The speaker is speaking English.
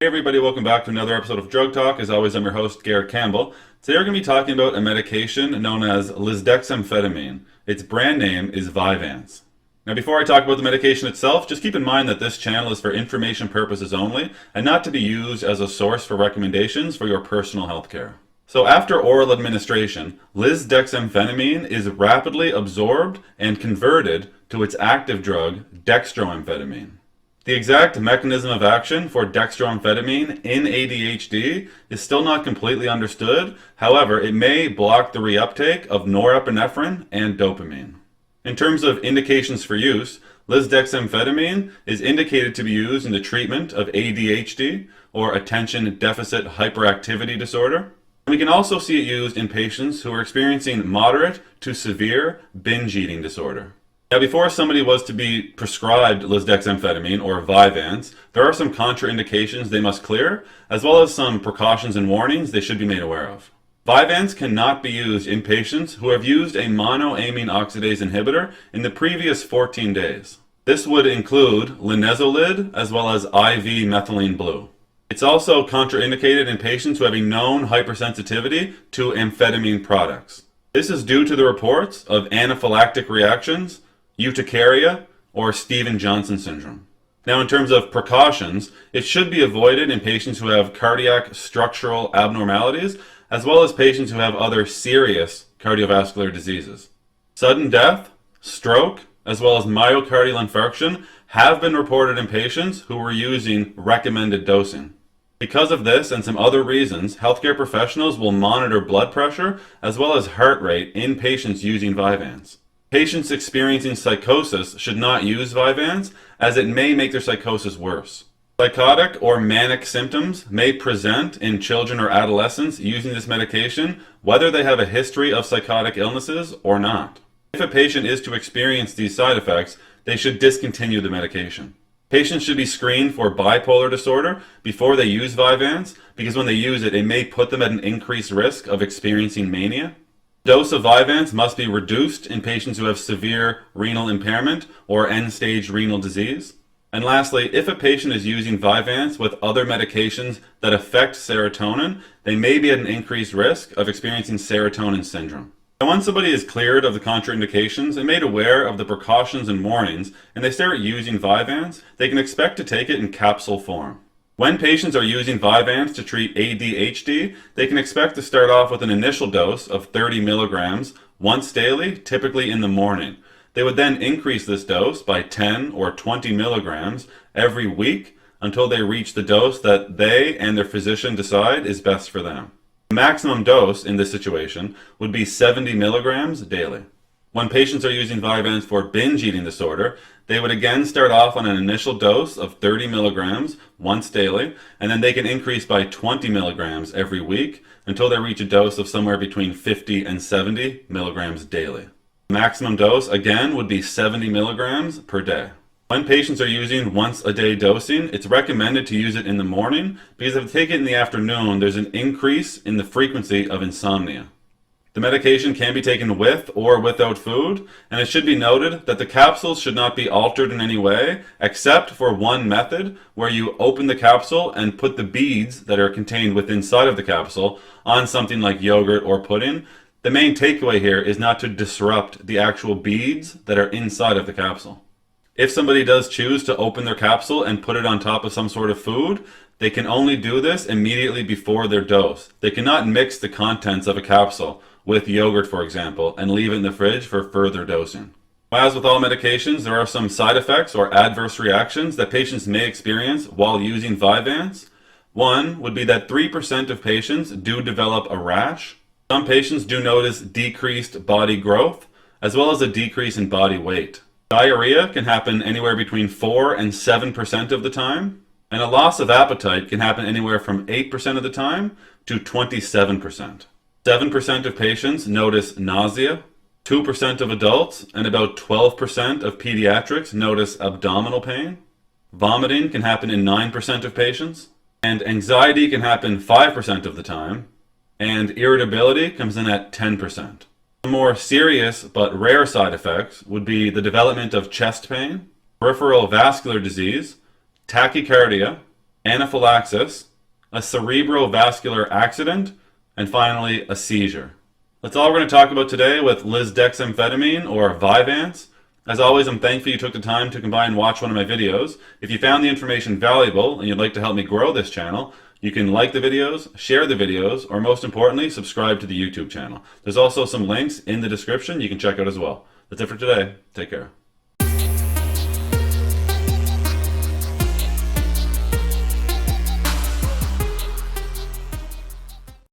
everybody, welcome back to another episode of Drug Talk. As always, I'm your host, Garrett Campbell. Today we're going to be talking about a medication known as Lisdexamfetamine. Its brand name is Vyvanse. Now before I talk about the medication itself, just keep in mind that this channel is for information purposes only and not to be used as a source for recommendations for your personal health care. So after oral administration, Lisdexamfetamine is rapidly absorbed and converted to its active drug, dextroamphetamine. The exact mechanism of action for dextroamphetamine in ADHD is still not completely understood. However, it may block the reuptake of norepinephrine and dopamine. In terms of indications for use, Lisdexamfetamine is indicated to be used in the treatment of ADHD, or attention deficit hyperactivity disorder. We can also see it used in patients who are experiencing moderate to severe binge eating disorder. Now, before somebody was to be prescribed Lisdexamfetamine or Vyvanse, there are some contraindications they must clear, as well as some precautions and warnings they should be made aware of. Vyvanse cannot be used in patients who have used a monoamine oxidase inhibitor in the previous 14 days. This would include linezolid as well as IV methylene blue. It's also contraindicated in patients who have a known hypersensitivity to amphetamine products. This is due to the reports of anaphylactic reactions, urticaria, or Stevens-Johnson syndrome. Now, in terms of precautions, it should be avoided in patients who have cardiac structural abnormalities, as well as patients who have other serious cardiovascular diseases. Sudden death, stroke, as well as myocardial infarction have been reported in patients who were using recommended dosing. Because of this and some other reasons, healthcare professionals will monitor blood pressure as well as heart rate in patients using Vyvanse. Patients experiencing psychosis should not use Vyvanse, as it may make their psychosis worse. Psychotic or manic symptoms may present in children or adolescents using this medication, whether they have a history of psychotic illnesses or not. If a patient is to experience these side effects, they should discontinue the medication. Patients should be screened for bipolar disorder before they use Vyvanse, because when they use it, it may put them at an increased risk of experiencing mania. Dose of Vyvanse must be reduced in patients who have severe renal impairment or end-stage renal disease. And lastly, if a patient is using Vyvanse with other medications that affect serotonin, they may be at an increased risk of experiencing serotonin syndrome. And once somebody is cleared of the contraindications and made aware of the precautions and warnings, and they start using Vyvanse, they can expect to take it in capsule form. When patients are using Vyvanse to treat ADHD, they can expect to start off with an initial dose of 30 milligrams once daily, typically in the morning. They would then increase this dose by 10 or 20 milligrams every week until they reach the dose that they and their physician decide is best for them. The maximum dose in this situation would be 70 milligrams daily. When patients are using Vyvanse for binge eating disorder, they would again start off on an initial dose of 30 milligrams once daily, and then they can increase by 20 milligrams every week until they reach a dose of somewhere between 50 and 70 milligrams daily. The maximum dose, again, would be 70 milligrams per day. When patients are using once-a-day dosing, it's recommended to use it in the morning, because if they take it in the afternoon, there's an increase in the frequency of insomnia. The medication can be taken with or without food, and it should be noted that the capsules should not be altered in any way, except for one method where you open the capsule and put the beads that are contained within inside of the capsule on something like yogurt or pudding. The main takeaway here is not to disrupt the actual beads that are inside of the capsule. If somebody does choose to open their capsule and put it on top of some sort of food, they can only do this immediately before their dose. They cannot mix the contents of a capsule with yogurt, for example, and leave it in the fridge for further dosing. As with all medications, there are some side effects or adverse reactions that patients may experience while using Vyvanse. One would be that 3% of patients do develop a rash. Some patients do notice decreased body growth, as well as a decrease in body weight. Diarrhea can happen anywhere between 4 and 7% of the time, and a loss of appetite can happen anywhere from 8% of the time to 27%. 7% of patients notice nausea, 2% of adults and about 12% of pediatrics notice abdominal pain. Vomiting can happen in 9% of patients, and anxiety can happen 5% of the time, and irritability comes in at 10%. The more serious but rare side effects would be the development of chest pain, peripheral vascular disease, tachycardia, anaphylaxis, a cerebrovascular accident, and finally a seizure. That's all we're going to talk about today with Lisdexamfetamine, or Vyvanse. As always, I'm thankful you took the time to come by and watch one of my videos. If you found the information valuable and you'd like to help me grow this channel, you can like the videos, share the videos, or most importantly, subscribe to the YouTube channel. There's also some links in the description you can check out as well. That's it for today. Take care.